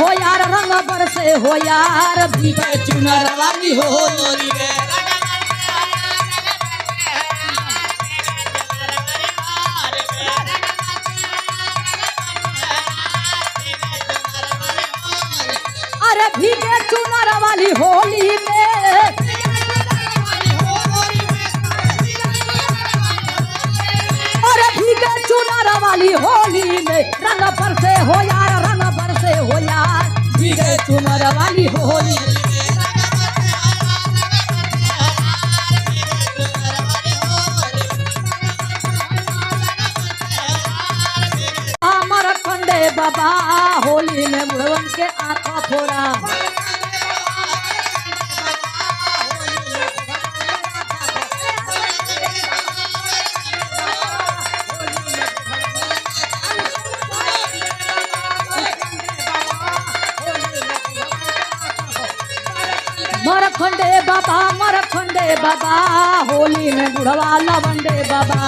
हो यार रंग बरसे हो यार भीगे चुनर वाली होली में अरे भीगे चुनर वाली होली में अरे भीगे चुनर वाली होली में रंग बरसे हो यार रंग बरसे हो यार भीगे चुनर वाली होली अमर खंडे बाबा होली में बुढ़वन के आंखा फोड़ा मरखंडे बाबा होली में बुढ़वा लवंडे बाबा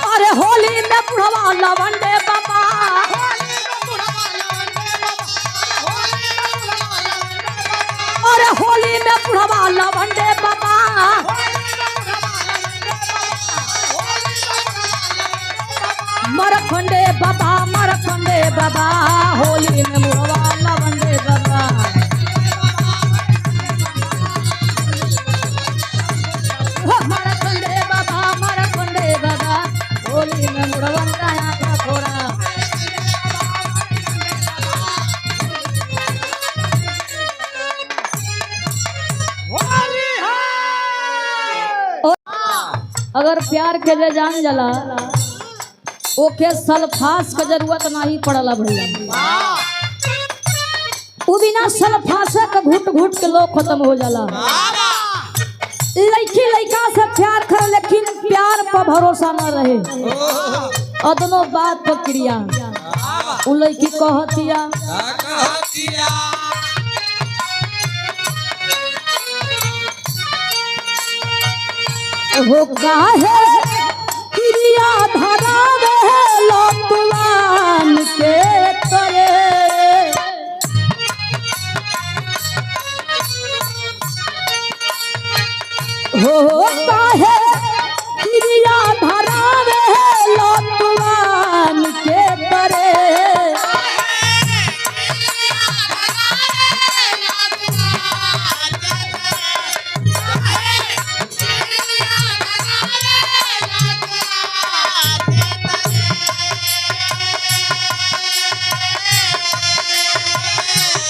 अरे होली में बुढ़वा लवंडे बाबा अरे होली में बुढ़वा लवंडे बाबा मरखंडे बाबा होली में बुढ़वा लवंडे बाबा मरखंडे बाबा होली में बुढ़वन का आंखा फोड़ा अगर प्यार के ले जान जला ओके सल्फास का जरूरत नहीं पड़ला भैया वो बिना सल्फास का घुट घुट के लोग खत्म हो जाला लड़की लड़का से प्यार कर लेकिन प्यार पर भरोसा न रहे अदनो बात पर क्रिया वो लड़की कहतिया हो काहे क्रिया धरा लोटवान के तरे हो काहे क्रिया धरा लोटवान के तरे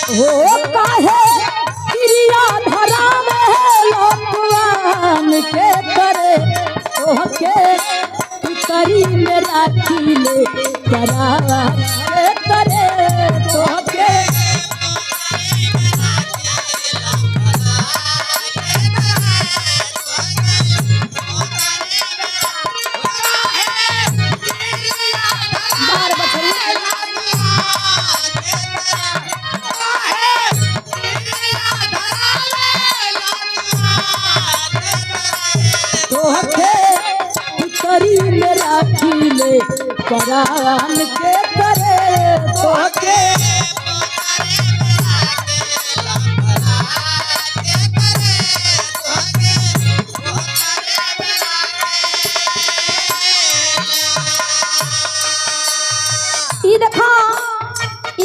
हो काहे क्रिया धरा लोटवान के करे तोहके करी में राखी ले करावा के करे तोहके करी में राखी ले परान के करे तोहके ई देखा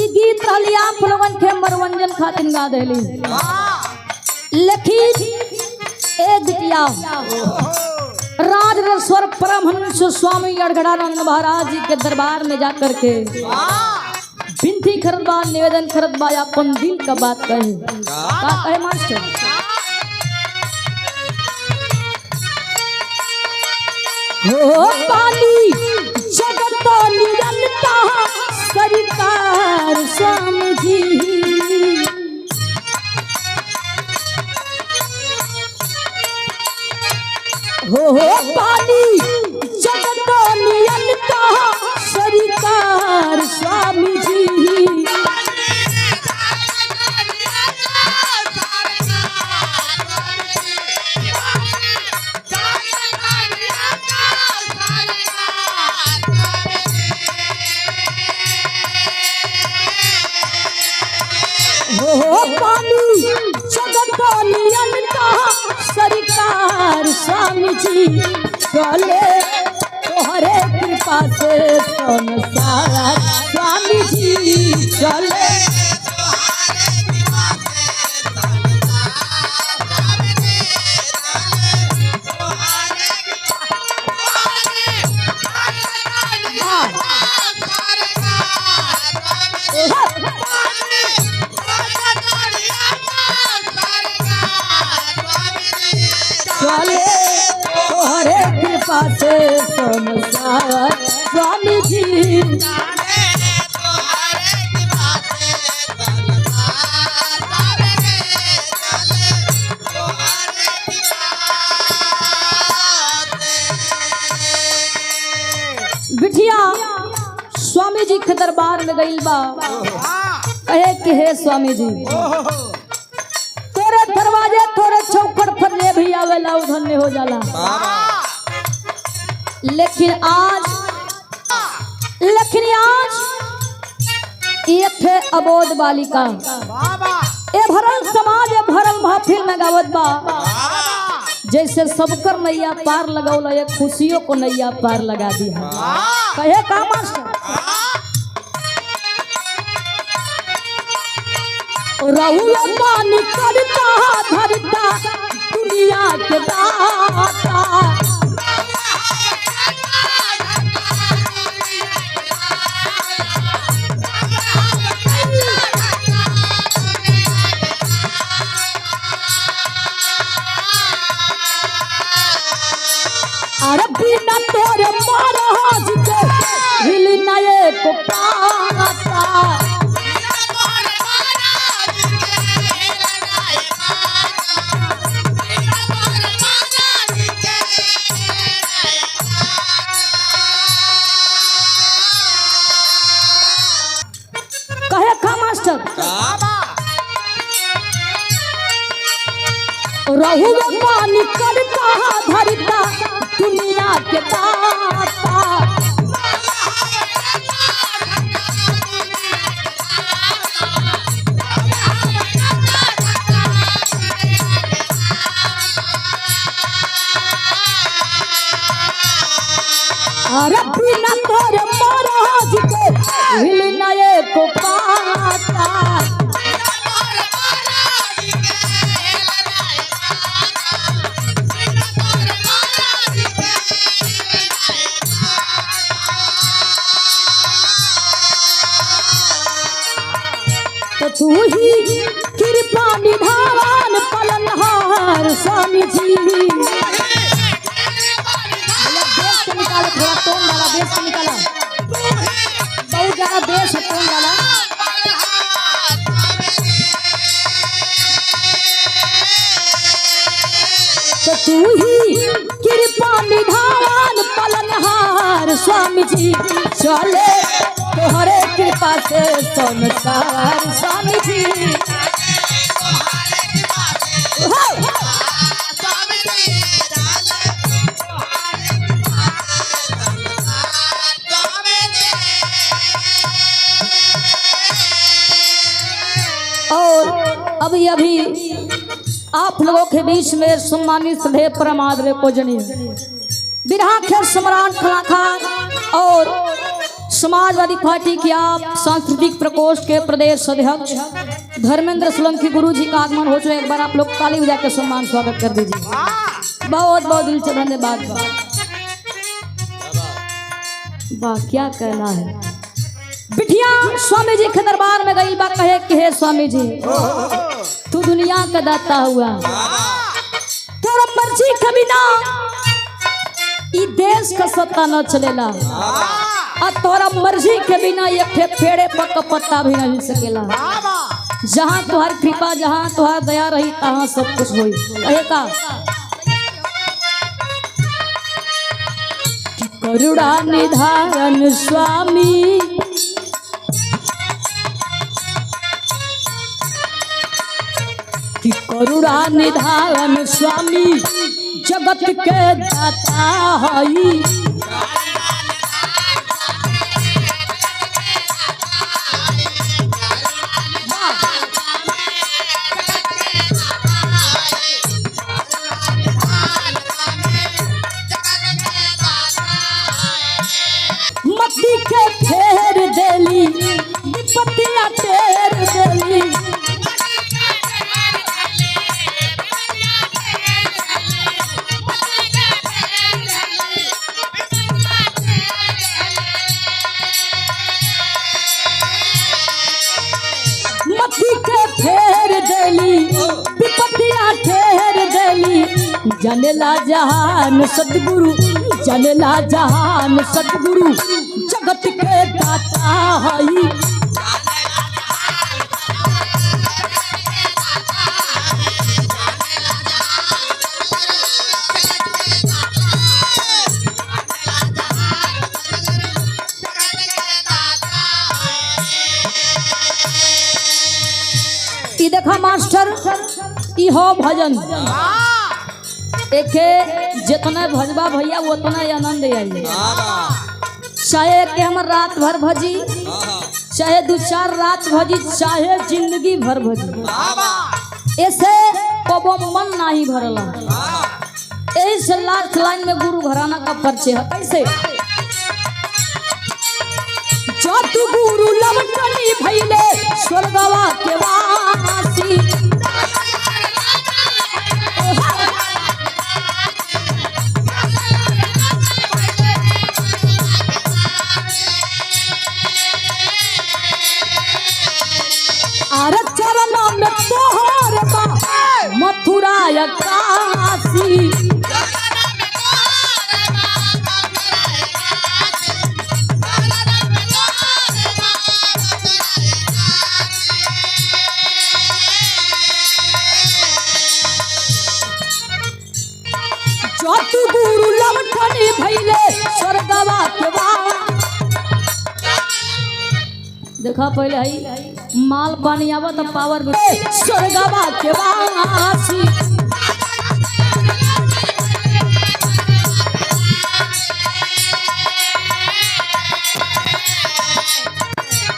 ई गीत रहली आप लोगन के मनोरंजन खातिर गा देली लेकिन ए गीतिया राजनेश्वर परमहंस स्वामी गड़गड़ानंद महाराज जी के दरबार में जाकर के विनती करत बा निवेदन करत बा अपन दिल का बात कहे का कहे मास्टर हो पानी जगत निरंता सरकार समझी हो पानी जगत नियंता सरकार स्वामी जी स्वामी जी चले तोहरे कृपा से संसार स्वामी जी चले चले तोहरे कृपा से संसार स्वामी जी बिटिया स्वामी जी के दरबार में गई बा कहे कि हे स्वामी जी तोरे दरवाजे तोरे चौखट पर ले भी आवेला उधर हो जाला लेकिन आज ये थे अबोध बालिका ए भरल समाज ए भरल महफिल में गावत बा जैसे सबकर नैया पार लगौला एक खुशियों को नैया पार लगा दी है कहे का मास्टर रहुआ पानी करता धरता दुनिया के दाता अरे बिना तोरे महाराज के हिल नए को पाता कहे का मास्टर रहुआ पानी करता धरता दुनिया के दाता अरे बिना तोरे महाराज के हिल नए को पाता तो तू ही कृपा निधान पलनहार स्वामी जी बेस से निकालो थोड़ा टोन वाला बेस से निकाला बहुत ज्यादा बेस है टोन वाला तो तू ही कृपा निधान पलनहार स्वामी जी चले तोहरे कृपा से संसार स्वामी जी और अभी आप लोगों के बीच में सम्मानित श्रद्धेय परमादरणीय पूजनीय बिरहा खेल सम्राट कलाकार और समाजवादी पार्टी के आप सांस्कृतिक प्रकोष्ठ के प्रदेश अध्यक्ष धर्मेंद्र सोलंकी गुरु जी का आगमन हो चुका है। एक बार आप लोग ताली बजा के सम्मान स्वागत कर दीजिए। बहुत बहुत दिल से धन्यवाद। वाह क्या कहना है। बिटिया स्वामी जी के दरबार में गई बा कहे कि हे स्वामी जी तू दुनिया का दाता हुआ तेरा मर्जी के बिना ई देश का सत्ता न चलेला और तोरा मर्जी के बिना एक पेड़े पक पत्ता भी नहीं सकेला। जहाँ तुहार कृपा जहाँ तुहार दया रही तहाँ सब कुछ होई। कहे का करुणा निधान स्वामी कि करुणा निधान स्वामी जगत के दाता हई। जनेला जहान सतगुरु, जनेला जहान सतगुरु जगत के दाता हई। ई देखा मास्टर, ई हो भजन। एके जितने भजबा भैया उतना आनंद आई। चाहे के हम रात भर भजी, चाहे 2-4 रात भजी, चाहे जिंदगी भर भजी, ऐसे कबो मन नहीं भरला। यही से लास्ट लाइन में गुरु घराना का परिचय है। कैसे? जातु गुरु लवटनी भइले स्वर्गवा के वासी। आर चरण में तोहर बा मथुरा या काशी। जातु गुरु लवटनी भइले स्वर्गवा के वासी। देखा पहले हई माल पानी आवत पावर स्वर्गवा के वासी।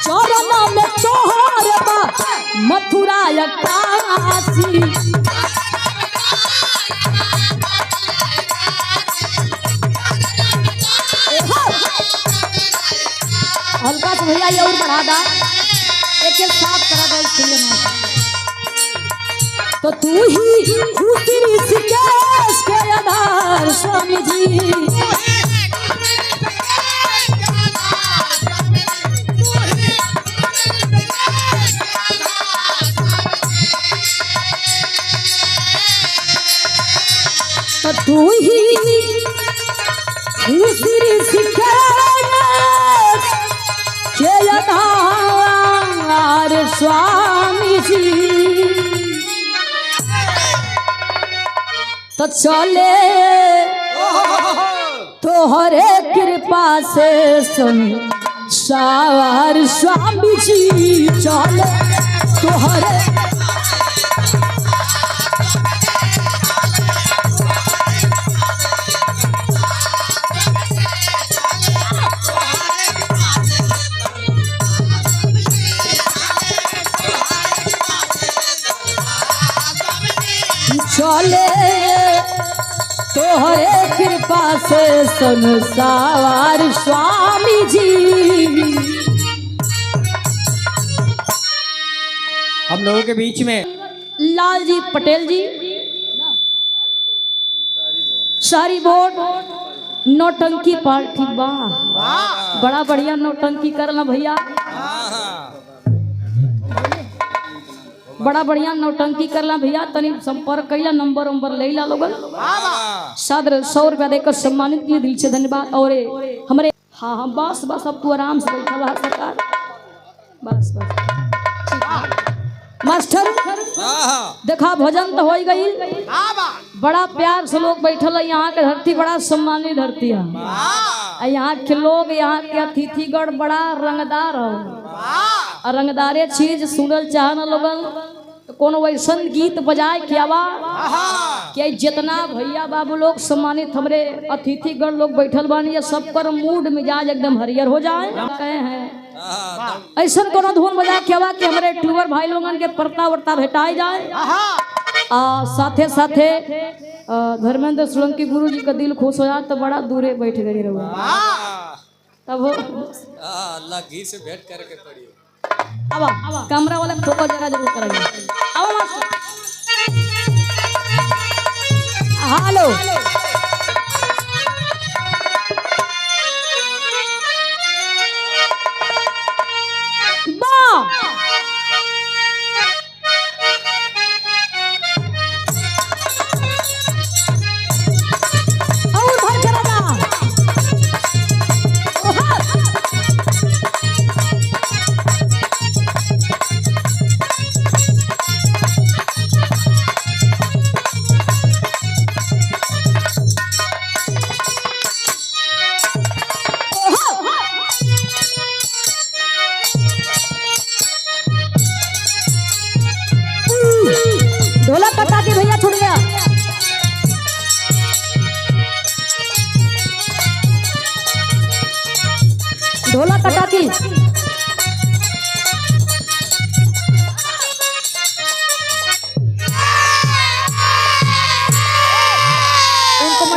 चरण में तोहर बा मथुरा या काशी। हल्का से भैया ये और बढ़ा दा, एक साफ करा दे इसलिए। तो तू ही खुशी ऋषिकेश के आधार स्वामी जी। तो तू ही खुशी ऋषिकेश के आधार स्वामी जी। तो चले तोहरे कृपा से संसार स्वामी जी। चले तोहरे चले तोहरे कृपा से संसार स्वामी जी। हम लोगों के बीच में लाल जी पटेल जी सारी वोट नौटंकी पार्टी। वाह बड़ा बढ़िया नौटंकी करना भैया, बड़ा बढ़िया नौटंकी करला भैया। तनी संपर्क कैला, नंबर ले ला लोगन। सादर 100 रुपया देकर सम्मानित किए, दिल से धन्यवाद। और हमारे हाँ बस अब तू आराम से बैठा रहा सरकार। बस मास्टर देखा भजन तो हो गई, बड़ा प्यार से लोग बैठल है। यहाँ के धरती बड़ा सम्मानित धरती है। यहाँ के लोग, यहाँ के अतिथिगढ़ बड़ा रंगदार हो। रंगदारे चीज सुनल चाहना लोगन तो कोनो वैसन गीत बजाए के आवा कि जितना भैया बाबू लोग सम्मानित हमरे अतिथिगण लोग बैठल बानी, सब कर मूड मिजाज एकदम हरियर हो जाए। कहे हैं ऐसा कोनो धुन बजा के आवा कि हमारे ट्यूबर भाई लोगन के परता वर्ता भेटाई जाए। साथे साथे धर्मेंद्र सोलंकी गुरु जी का दिल खुश हो जाए तो बड़ा दूरे बैठ गई रहो, तब अल्लाह घी से भेंट करके पड़ी। अब कैमरा वाला फोकस जरा जरूर करेंगे। हेलो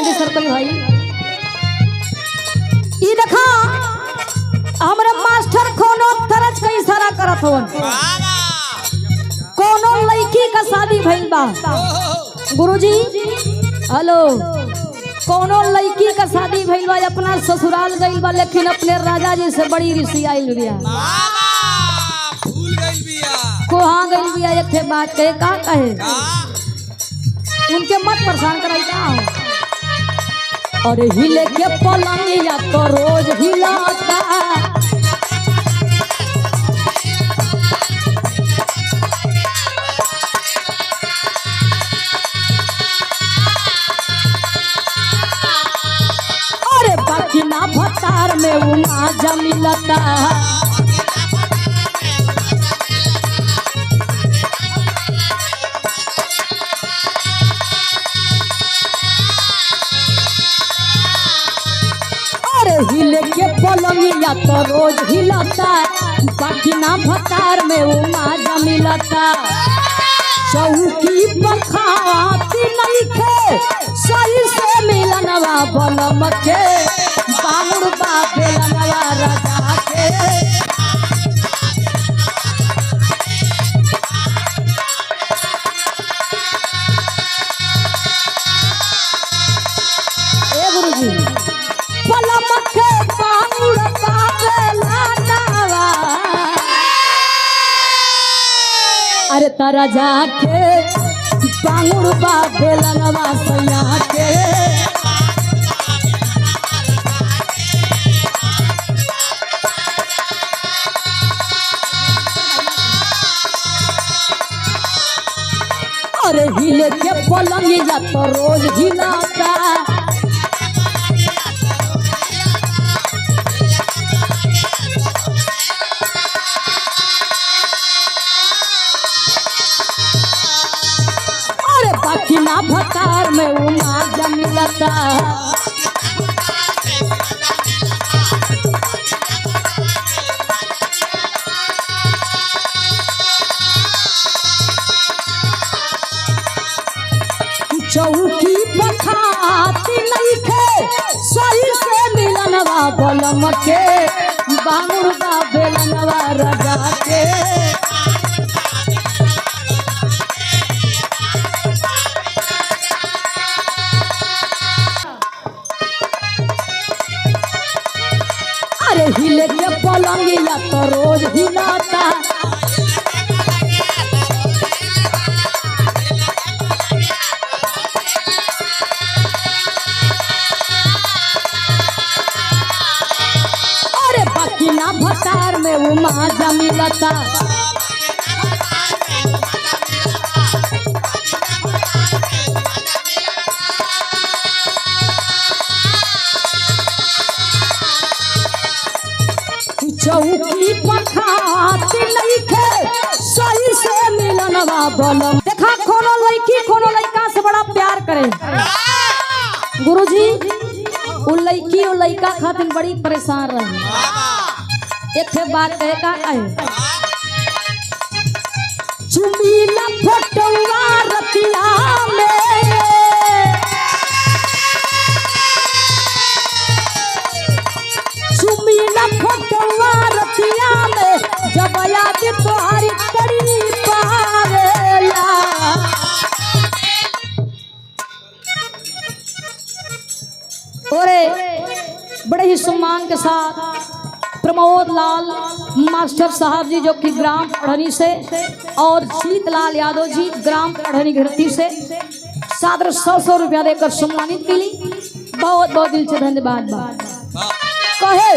जल्दी सर करी भाई। ई देखा हमरे मास्टर कोनो तरज का इशारा करत हवन। कोनो लड़की का शादी भइल बा गुरुजी। हेलो, कोनो लड़की का शादी भइल बा, अपना ससुराल गइल बा, लेकिन अपने राजा जी से बड़ी रिसी आइल बिया। भूल गइल बिया। कहाँ गइल बिया? एक ठे बात कहे का कहे, उनके मत परेशान कराई का। अरे हिले के पलंगिया तो रोज हिलाता, अरे बाकी ना भतार में उमा जमिलता। हिले के पलंगिया तो रोज हिलता, बाकी ना भतार में उमा जमिलता। चौकी बखाती नहीं खे सही से मिलनवा बलम के, बामुर बा बेलनवा राजा के। ए गुरुजी, बलम के बामुर बा बेलनवा, अरे तारा जाके बामुर बा बेलनवा सैया के। अरे हिले के पलंगिया तो रोज हिलाता, अरे बाकी ना भतार में उमा जमिलता। चौकी बखाती नहीं खे सही से मिलनवा बलम के, बामुर बा बेलनवा राजा के। अरे हिले के पलंगिया तो रोज हिलाता, अरे बाकी ना भतार में उमा जमिलता। चौकी पखाती नहीं खे सही से मिलनवा बलम। देखा कोनो लड़की कोनो लड़का से बड़ा प्यार करे गुरुजी, उ लड़की उ लड़का खातिर बड़ी परेशान रहे। एक बात कहे का कहे, चुमीला फोटुआ रतिया में, चुमीला फोटुआ रतिया में, जब याद तोहारी तड़ी पावेला। और बड़े ही सम्मान के साथ प्रमोद लाल मास्टर साहब जी जो कि ग्राम पढ़नी से, और शीतलाल यादव जी ग्राम पढ़नी घरती से सादर 100 रुपया देकर सम्मानित मिली। बहुत बहुत दिल से धन्यवाद। कहे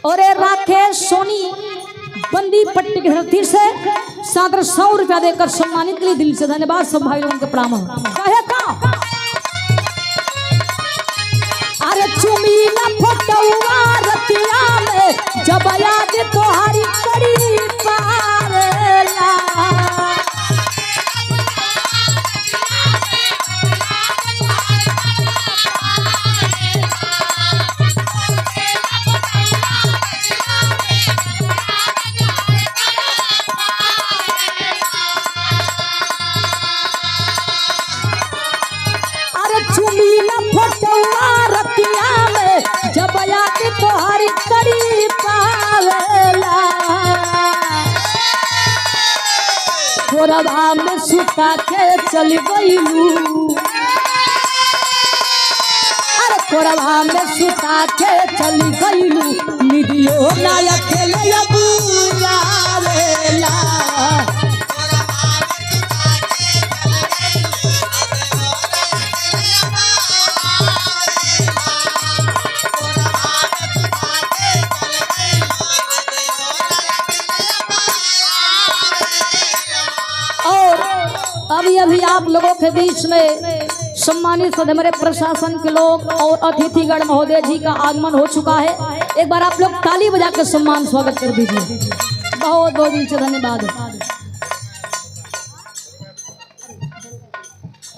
और राकेश सोनी बंदी पट्टी की धरती से सादर 100 रुपया देकर सम्मानित के लिए दिल से धन्यवाद। सब भाई लोगों के प्रणाम। कहे का अरे चुमीला फोटुआ रतिया में, जब याद तोहारी करी पावेला। कोरबा में सुता के चल गईलू, अरे कोरबा में सुता के चल गईलू, निदियो ना अकेले अबूरा वेला। अभी अभी आप लोगों के बीच में सम्मानित हमारे प्रशासन के लोग और अतिथिगण महोदय जी का आगमन हो चुका है। एक बार आप लोग ताली बजा के सम्मान स्वागत कर दीजिए। बहुत बहुत दिल से धन्यवाद।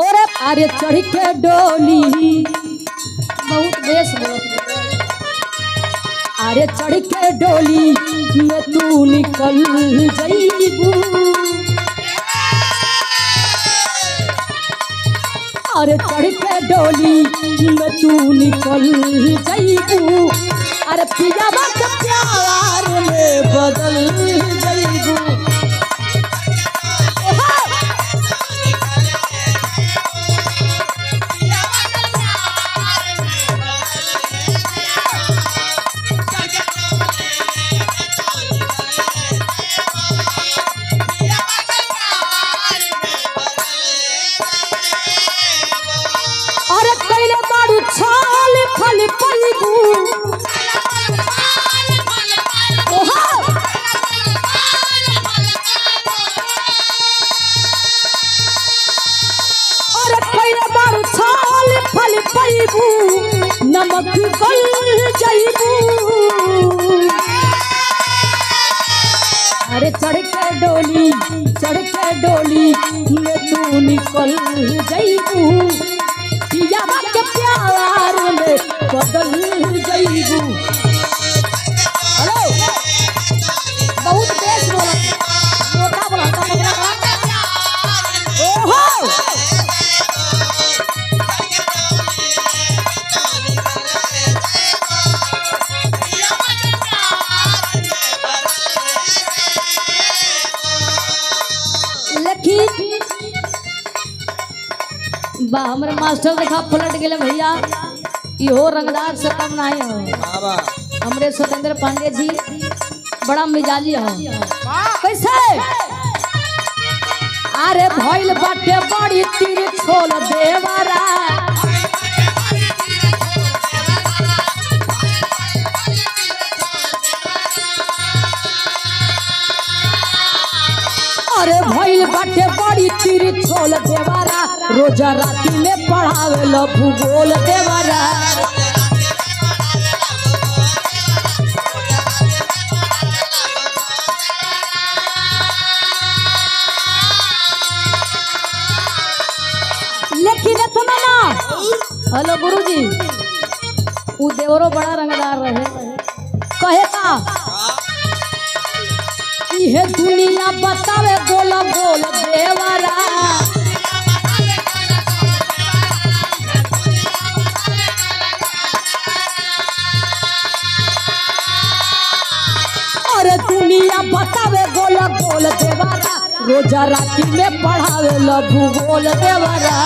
और अरे चढ़ के डोली बहुत बेस अरे चढ़ के डोली में तू निकल जाइबू, अरे चढ़ के डोली में तू निकल जाइबू, अरे पियावा के प्यार में बदल जाइबू। नमक गल जाइबू, अरे चढ़ के डोली में तू निकल जाइबू, पियावा के प्यार में बदल जाइबू। हेलो बहुत बेस बोला मोटा बोला ओहो बा हमारे मास्टर देखा पलट गए भैया, इहो रंगदार से कम नहीं हो। हमरे स्वतंत्र पांडे जी बड़ा मिजाजी हो। कैसे अरे भइल बाटे बड़ी तीर छोल देवरा, अरे भइल बाटे बड़ी तीर छोल देवरा, रोजा राती में पढ़ावे लो भूगोल देवरा। लेकिन इतना ना हेलो गुरुजी, वो देवरो बड़ा रंगदार रहे। कहे का ये दुनिया बतावे बोल बोल देवरा, अरे दुनिया बतावे बोल बोल देवरा, रोजा राती में पढ़ावे लो भूगोल देवरा।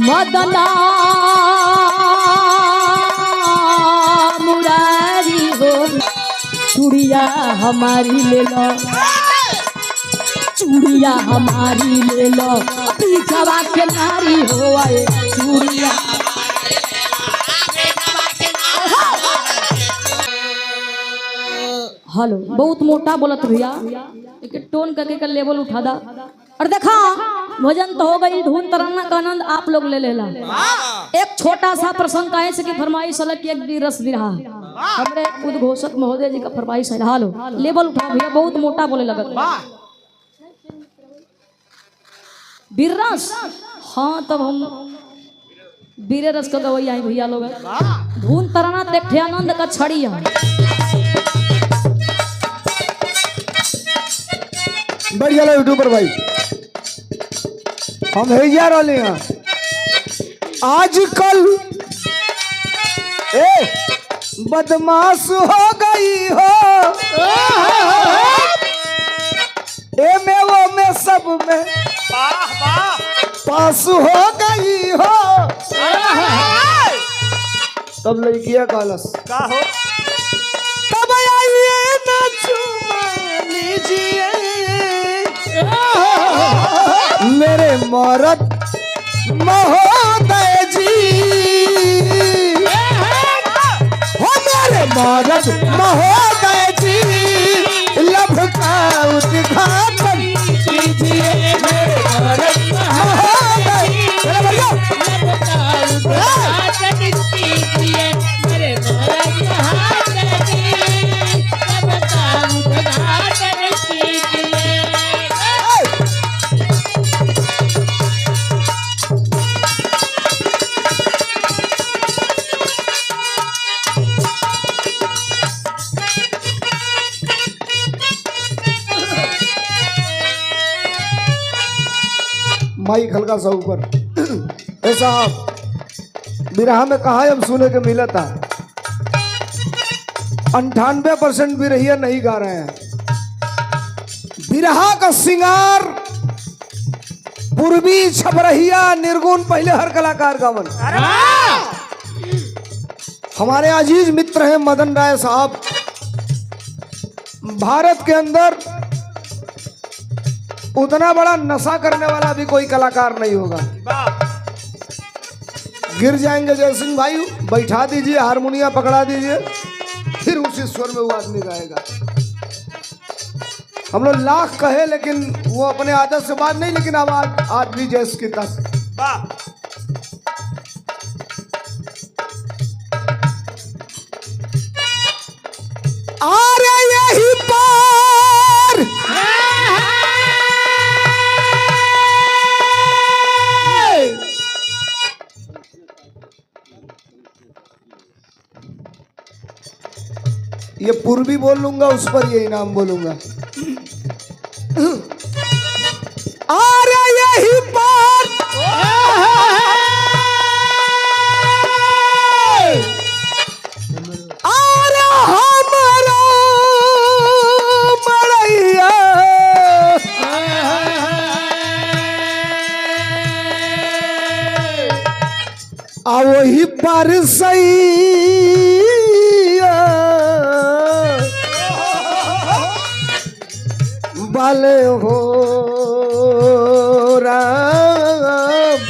मदना मुरारी हो चूड़िया हमारी ले लो, चूड़िया हमारी ले लो, पीछवा के नारी हो आए चूड़िया। हेलो बहुत मोटा बोलत भैया, एक टोन करके का लेवल उठा दा। और देखा भजन तो हो गई, धुन तराना का आनंद आप लोग ले लेला। एक छोटा सा प्रसंग काहे से की फरमाइश अलग की एक रस दिरहा हमरे उद्घोषक महोदय जी का फरमाइश है। हालो लेवल उठा भैया, बहुत मोटा बोले लगत बीररस। हाँ तब हम बीरे रस का गवैया भैया लोग, धुन तराना देखे आनंद का छड़िया। बढ़िया लो यूट्यूबर भाई, हम है जा रहे हैं आजकल बदमाश हो गई हो, ए में वो में सब में पास हो गई हो। तब लड़किया कालस का हो, तब आइए ना चुमा लीजिए मेरे मौरत महोदय जी, हो मेरे मौरत महोदय जी, लब का उद्घाटन कीजिए मेरे मौरत महोदय, लब का उद्घाटन कीजिए मेरे मौरत महोदय जी, लब का उद्घाटन कीजिए। माइक हल्का सा ऊपर। ऐसा बिरहा में कहा हम सुने के मिला था, 98% बिरहिया नहीं गा रहे हैं। बिरहा का सिंगार पूर्वी छबरहिया निर्गुण पहले हर कलाकार गावन। हमारे अजीज मित्र हैं मदन राय साहब, भारत के अंदर उतना बड़ा नशा करने वाला भी कोई कलाकार नहीं होगा। गिर जाएंगे जय सिंह भाई, बैठा दीजिए, हारमोनिया पकड़ा दीजिए, फिर उसी स्वर में वो आदमी गाएगा। हम लोग लाख कहे लेकिन वो अपने आदत से बात नहीं, लेकिन आवाज आज भी जैस की तस। अरे यही पार ये पूर्वी बोल लूंगा, उस पर यही नाम बोलूंगा। अरे यही पार अरे हमारा मड़ैया आ वही पर सैया बाले हो राम।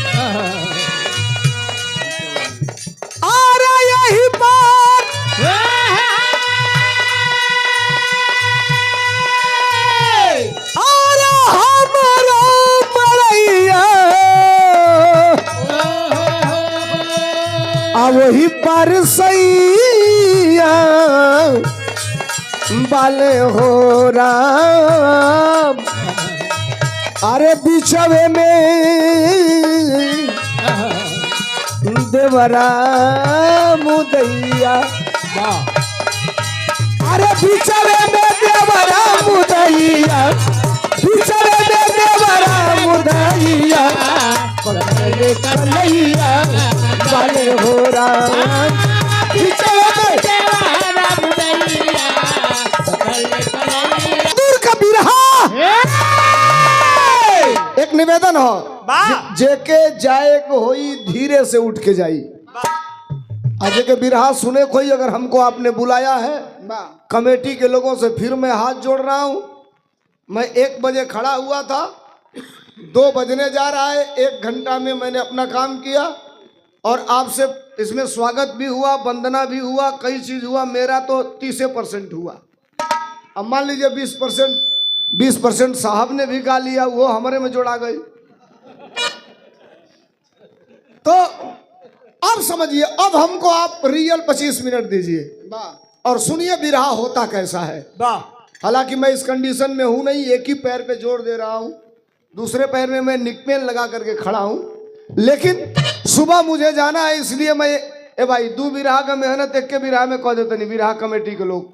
अरे यही बात अरे हमारा मरैया आ वही पर सैया बाले हो राम। अरे बिछवे में देवरा मुदैया, अरे बिछवे में देवरा मुदैया, बिछवे में देवरा मुदैया, कन्हैया बाले हो राम। बिछवे में देवरा मुदैया, दूर का बिरहा। एक निवेदन हो, जेके जाए को होई धीरे से उठ के जाई। आज के बिरहा सुने कोई, अगर हमको आपने बुलाया है कमेटी के लोगों से, फिर मैं हाथ जोड़ रहा हूं। मैं 1 बजे खड़ा हुआ था, 2 बजने जा रहा है, 1 घंटा में मैंने अपना काम किया और आपसे इसमें स्वागत भी हुआ, वंदना भी हुआ, कई चीज हुआ। मेरा तो 30% हुआ। अब मान लीजिए 20% साहब ने भी गा लिया, वो हमारे में जोड़ा गई। तो अब समझिए, अब हमको आप रियल 25 मिनट दीजिए और सुनिए बिरहा होता कैसा है। हालांकि मैं इस कंडीशन में हूं नहीं, एक ही पैर पे जोर दे रहा हूं, दूसरे पैर में मैं निकपेन लगा करके खड़ा हूं। लेकिन सुबह मुझे जाना है, इसलिए मैं ए भाई 2 बिरहा का मेहनत 1 के बिरहा में कह देते नहीं। बिरहा कमेटी के लोग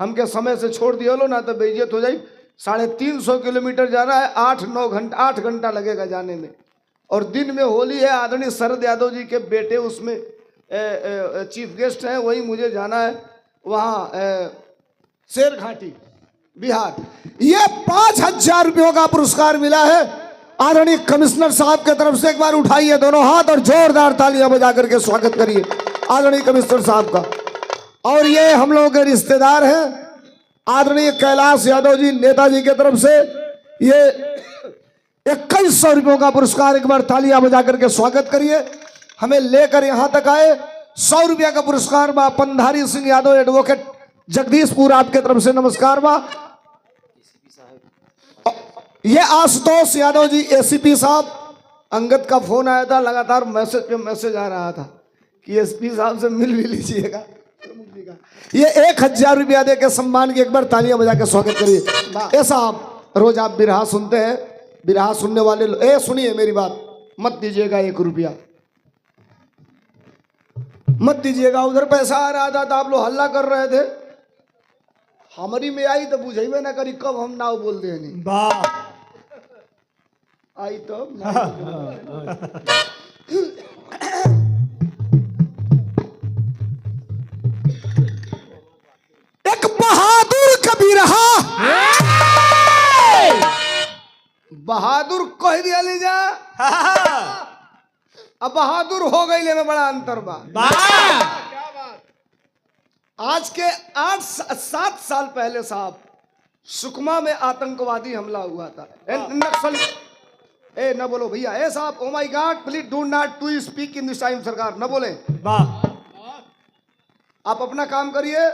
हमके समय से छोड़ दियो लो ना तो बेइज्जत हो जाए। 350 किलोमीटर जाना है, 8 घंटा लगेगा जाने में। और दिन में होली है, आदरणीय शरद यादव जी के बेटे उसमें चीफ गेस्ट हैं, वही मुझे जाना है वहाँ शेर घाटी बिहार। ये 5000 रुपयों का पुरस्कार मिला है आदरणीय कमिश्नर साहब के तरफ से। एक बार उठाइए दोनों हाथ और जोरदार तालियां बजा करके स्वागत करिए आदरणीय कमिश्नर साहब का। और ये हम लोगों के रिश्तेदार हैं आदरणीय कैलाश यादव जी, नेताजी के तरफ से ये 2100 रुपयों का पुरस्कार। एक बार तालियां बजा करके स्वागत करिए। हमें लेकर यहां तक आए 100 रुपया का पुरस्कार बा पंधारी सिंह यादव एडवोकेट जगदीशपुर, आपके तरफ से नमस्कार बा। ये आशुतोष यादव जी एसीपी साहब, अंगद का फोन आया था, लगातार मैसेज पे मैसेज आ रहा था कि एसपी साहब से मिल भी लीजिएगा। ये 1000 रुपया दे के सम्मान की एक बार तालियां बजा के स्वागत करिए। ऐसा आप रोज आप बिरहा सुनते हैं, बिरहा सुनने वाले सुनिए मेरी बात, मत दीजिएगा 1 रुपया मत दीजिएगा। उधर पैसा आ रहा था तो आप लोग हल्ला कर रहे थे, हमारी में आई तो बुझेबे ना करी कब हम नाव बोल दे नहीं आई तो एक बहादुर कबीरहा बहादुर कह दिया लीजा, अब बहादुर हो गई ले में बड़ा अंतर बा। आज के 7 साल पहले साहब सुकमा में आतंकवादी हमला हुआ था, नक्सल। न बोलो भैया, साहब oh my God please do not to speak in this time. सरकार न बोले, आप अपना काम करिए।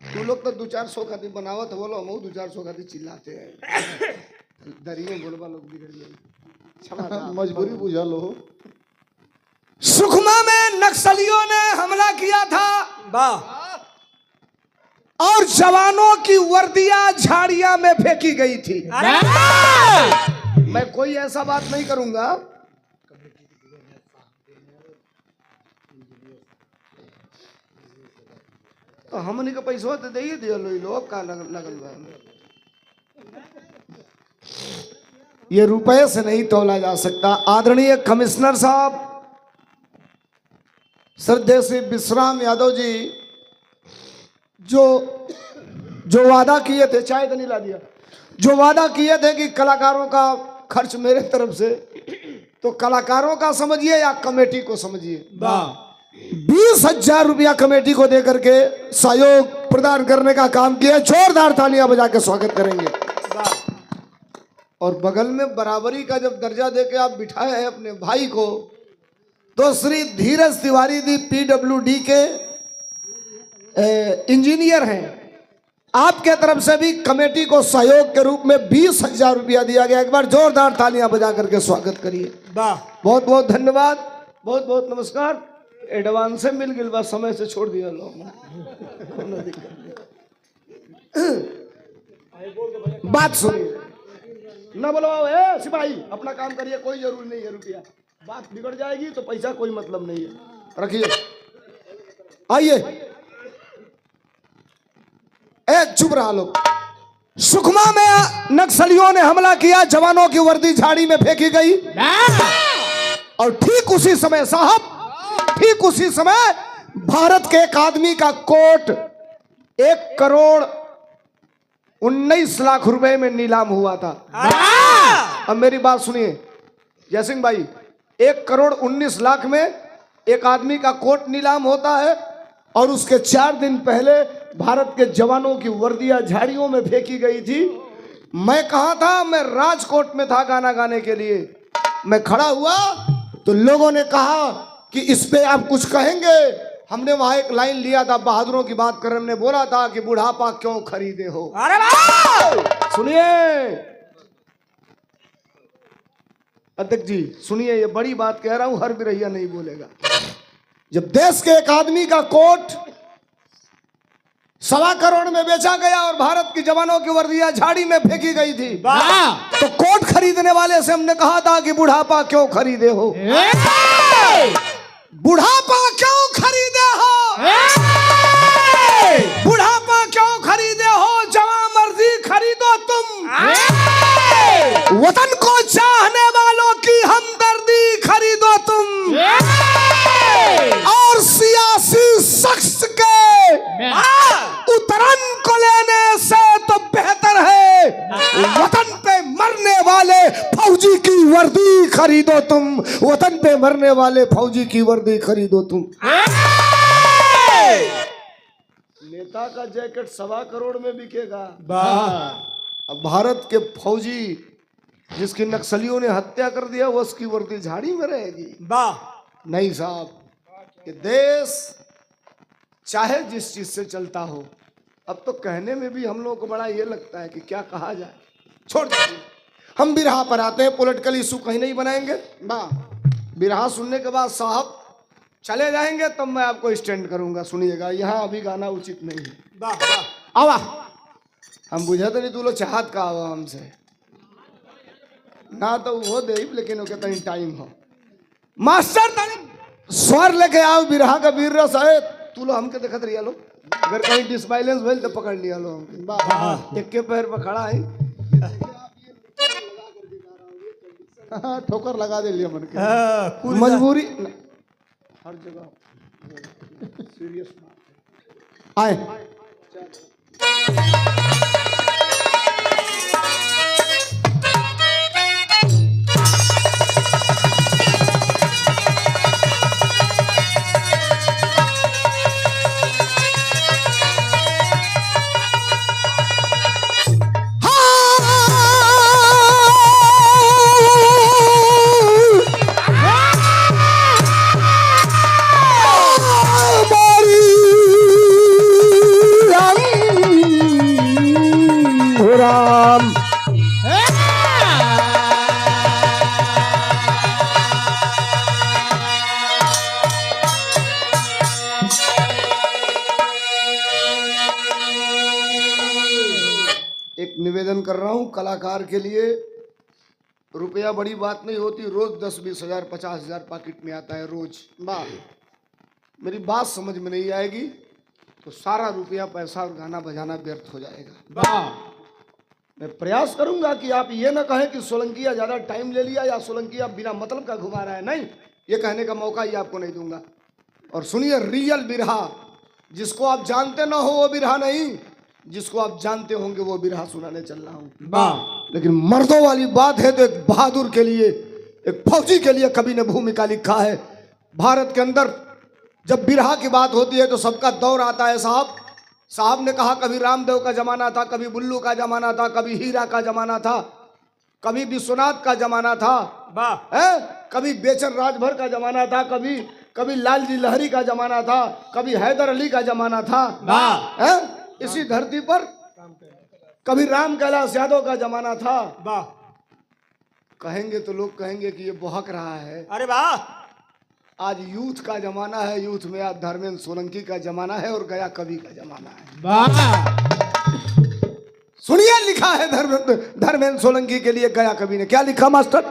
तू लोग तो 200-400 खाती बनावत तो बोलो, हम 200-400 खाती चिल्लाते हैं। दरिये बोलबा लोग बिगड़ गए, मजबूरी बुझा लो। सुकमा में नक्सलियों ने हमला किया था और जवानों की वर्दियां झाड़ियां में फेंकी गई थी। मैं कोई ऐसा बात नहीं करूंगा, तो हमने का पैसा तो दे ही दिया लोग का लगल बा। ये रुपए से नहीं तोला जा सकता। आदरणीय कमिश्नर साहब श्रद्धेय श्री विश्राम यादव जी जो वादा किए थे, चाय तो नहीं ला दिया, जो वादा किए थे कि कलाकारों का खर्च मेरे तरफ से, तो कलाकारों का समझिए या कमेटी को समझिए, 20,000 रुपया कमेटी को देकर के सहयोग प्रदान करने का काम किया। जोरदार तालियां बजा के स्वागत करेंगे। और बगल में बराबरी का जब दर्जा देके आप बिठाए हैं अपने भाई को, तो श्री धीरज तिवारी जी PWD के इंजीनियर हैं, आपके तरफ से भी कमेटी को सहयोग के रूप में 20,000 रुपया दिया गया। एक बार जोरदार तालियां बजा करके स्वागत करिए। बहुत बहुत धन्यवाद, बहुत बहुत नमस्कार। एडवांस से मिल गई, बस समय से छोड़ दिया लोग। बात सुनिए, न बोलो सिपाही अपना काम करिए, कोई जरूरी नहीं है रुपया, बात बिगड़ जाएगी तो पैसा कोई मतलब नहीं है। रखिए, आइए चुप रहा लोग। सुकमा में नक्सलियों ने हमला किया, जवानों की वर्दी झाड़ी में फेंकी गई और ठीक उसी समय साहब, ठीक उसी समय भारत के एक आदमी का कोट 1,19,00,000 रुपए में नीलाम हुआ था। अब मेरी बात सुनिए, जयसिंह भाई 1,19,00,000 में एक आदमी का कोट नीलाम होता है और उसके 4 दिन पहले भारत के जवानों की वर्दियां झाड़ियों में फेंकी गई थी। मैं कहा था, मैं राजकोट में था गाना गाने के लिए। मैं खड़ा हुआ तो लोगों ने कहा कि इस पे आप कुछ कहेंगे। हमने वहां एक लाइन लिया था, बहादुरों की बात कर, हमने बोला था कि बुढ़ापा क्यों खरीदे हो। अरे वाह! सुनिए अध्यक्ष जी, सुनिए, ये बड़ी बात कह रहा हूं, हर बिरहिया नहीं बोलेगा। जब देश के एक आदमी का कोट 1.25 करोड़ में बेचा गया और भारत की जवानों की वर्दियां झाड़ी में फेंकी गई थी, तो कोट खरीदने वाले से हमने कहा था कि बुढ़ापा क्यों खरीदे हो, बुढ़ापा क्यों खरीदे हो, बुढ़ापा क्यों खरीदे हो, जवां मर्जी खरीदो तुम, वतन को चाहने वालों की हमदर्दी खरीदो तुम, और सियासी शख्स के उतरन को लेने से तो बेहतर है वतन पे मरने वाले फौजी की वर्दी खरीदो तुम, वतन पे मरने वाले फौजी की वर्दी खरीदो तुम। नेता का जैकेट 1.25 करोड़ में बिकेगा। अब भारत के फौजी जिसकी नक्सलियों ने हत्या कर दिया, वो उसकी वर्दी झाड़ी में रहेगी? नहीं साहब, ये देश चाहे जिस चीज से चलता हो, अब तो कहने में भी हम लोगों को बड़ा ये लगता है कि क्या कहा जाए। छोड़ दीजिए, हम बिरहा पर आते हैं। पॉलिटिकल इशू कहीं नहीं बनाएंगे। बिरहा सुनने के बाद साहब चले जाएंगे तब मैं आपको स्टैंड करूंगा। सुनिएगा, यहाँ अभी गाना उचित नहीं है। आवा, हम बुझाते नहीं, तू लोग चाहत का आवा हमसे ना, तो वो दे, लेकिन वो कहता टाइम हो। मास्टर स्वर लेके आओ, बिरहा का वीर रस है। तू लो हमके देखत रहिया लो, अगर कहीं डिसबैलेंस भेल तो पकड़ लिया लो हमके। एक के पैर पर खड़ा है, ठोकर लगा दे लिया मन के, मजबूरी हर जगह सीरियस आए। एक निवेदन कर रहा हूं कलाकार के लिए, रुपया बड़ी बात नहीं होती। रोज 10-20 हजार 50 हजार पॉकेट में आता है रोज। मेरी बात समझ में नहीं आएगी तो सारा रुपया पैसा और गाना बजाना व्यर्थ हो जाएगा। मैं प्रयास करूंगा कि आप ये ना कहें कि सोलंकिया ज्यादा टाइम ले लिया या सोलंकिया बिना मतलब का घुमा रहा है। नहीं, ये कहने का मौका ही आपको नहीं दूंगा। और सुनिए, रियल बिरहा, जिसको आप जानते ना हो वो बिरहा नहीं, जिसको आप जानते होंगे वो बिरहा सुनाने चल रहा हूं। लेकिन मर्दों वाली बात है तो एक बहादुर के लिए, एक फौजी के लिए कवि ने भूमिका लिखा है। भारत के अंदर जब बिरहा की बात होती है तो सबका दौर आता है साहब। साहब ने कहा कभी रामदेव का जमाना था, कभी बुल्लू का जमाना था, कभी हीरा का जमाना था, कभी विश्वनाथ का जमाना था, कभी बेचन राजभर का जमाना था, कभी लालजी लहरी का जमाना था, कभी हैदर अली का जमाना था। इसी धरती पर कभी राम कैलाश यादव का जमाना था। कहेंगे तो लोग कहेंगे कि ये बहक रहा है। अरे वाह, आज यूथ का जमाना है। यूथ में आज धर्मेंद्र सोलंकी का जमाना है और गया कवि का जमाना है। सुनिए, लिखा है धर्मेंद्र सोलंकी के लिए गया कवि ने क्या लिखा मास्टर?